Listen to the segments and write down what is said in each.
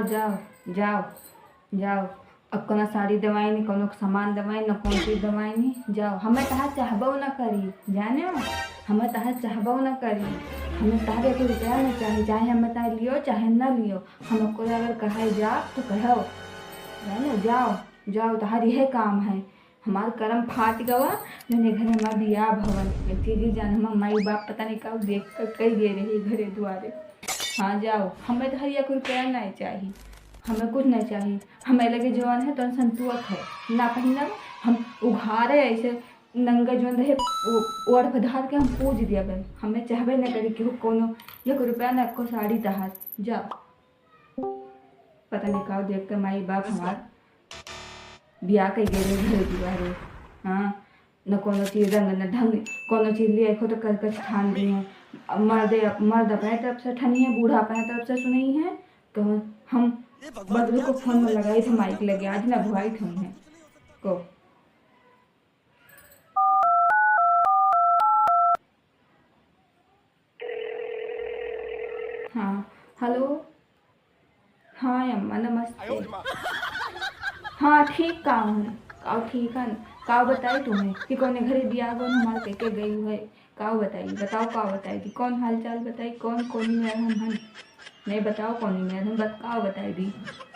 जाओ जाओ जाओ। अब कोनो साड़ी दवाई नहीं, कोनो सामान दवाई न, कौन चीज दवाई नहीं। जाओ, हमें तहा चाहबो न करी, जाने हो, हमें तहा चाहबो न करी। हमें तहारे को रुपया न चाहिए, चाहे हमें तहा लियो चाहे न लियो। हम कोई अगर कहे जा तो कहो, जाने जाओ जाओ, तहारी यह काम है। हमार कर्म फाट गवा, मैंने घर में बिया भवन तेजी जान हम माई बाप पता नहीं कब देख कर कई गे रही घरे द्वारे। हाँ जाओ, हमें तो हरिया कोई रुपया नहीं चाहिए, हमें कुछ नहीं चाहिए। हमें लगे जवान है तो संतुक है ना पहिना, हम उघारे ऐसे नंगा जवन रहे ओढ़ पधार के हम पूज दिया बन। हमें चाहबे न करी कि कोनो एक रुपया न को साड़ी तहार। जाओ, पता नहीं कब देख कर माई बाप हमार बिया कई गे रहे घरे दुआरे। हाँ, न कोनो चीज रंग न ढंग, कोनो चीज ले खो तो कर ठान दी है। मर्द अपने तरफ से ठनी है, बूढ़ा अपने तरफ से सुनी है। तो हम बदलू को फोन में लगाई थे, माइक लगे आज ना भुआई थे उन्हें को। हाँ हेलो, हाँ अम्मा नमस्ते। हाँ ठीक काम है, काव ठीक है। काव बताई तुम्हें कि कौन घरे दिया कौन हमारे के गई है। काव बताई, बताओ काव बताई थी, कौन हाल चाल बताई, कौन कौन मेरा हम हन नहीं बताओ कौन मेरा हम बताओ बताई दी।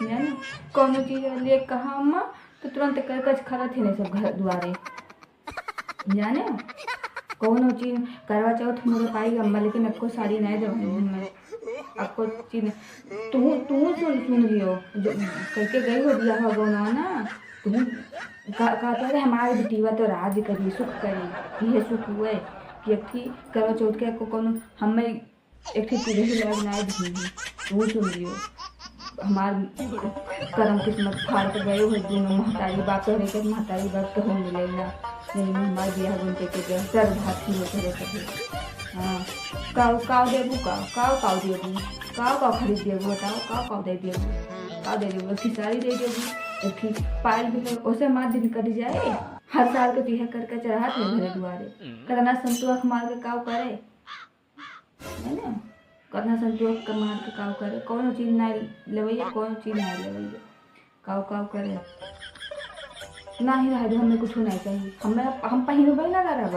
जाने कौन चीज लिए कहा अम्मा तो तुरंत कर कच खड़ा थे नहीं सब घर द्वारे। जाने कौन चीज करवा चौथ मुझे पाई अम्मा, लेकिन आपको साड़ी नहीं दवाई मैं आपको चीज। तू सुन लियो जो करके गई हो दिया हो ना। तू कहते रहे हमारे बेटीवा तो राज करी सुख करी, ये सुख हुए कि एक थी करवा चौथ के को कौन हमें एक थी तुझे ही लग नहीं दी। तू सुन लियो हमार कर्म किस्मत फाड़ के गए हो दोनों महतारी बाप रहे के महतारी बाप तो हो मिले ना। नहीं हमारे बिया बनते के सर भाती हो करे कभी। हाँ काव देबू काव देबू काव खरीद देबू, बताओ काव दे देबू, काव दे देबू उसकी साड़ी दे देबू, उसकी पायल भी उसे मार दिन कट जाए। हर साल के तिहा करके चढ़ा थे घरे दुआरे, करना संतुआ मार के काव करे है ना, करना संतुआ का मार के काव करे। कौन चीज नहीं लेवैया, कौन चीज नहीं लेवैया, काव करे ना ही रह दो। हमें कुछ नहीं चाहिए, हम पहिनबे ना करब।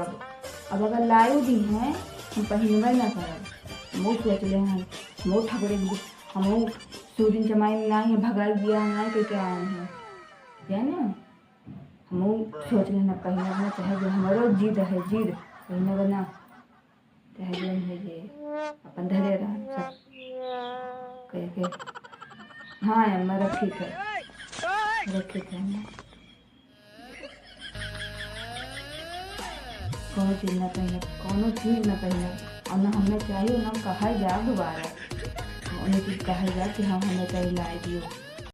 अब अगर लायू दी हैं हम पहिनबे ना करब। मुँह सोच ले हैं मुँह ठगड़े हम सूदिन जमाई नहीं भगाई दिया नहीं करके आए हैं, है ना। हम सोच लेना पहिनब ना चाहे जो हमारो जिद है, जिद पहिनब ना चाहे जो है ये अपन धरे रह सब कह के। हाँ अम्मा रखी थे अम्मा, कौन चीज न पहिनब, कौनो चीज न पहिनब। और न हमें चाहिए न कहा जा दोबारा, उन्हें चीज कहा जा कि हाँ हमें चाहिए ला दियो।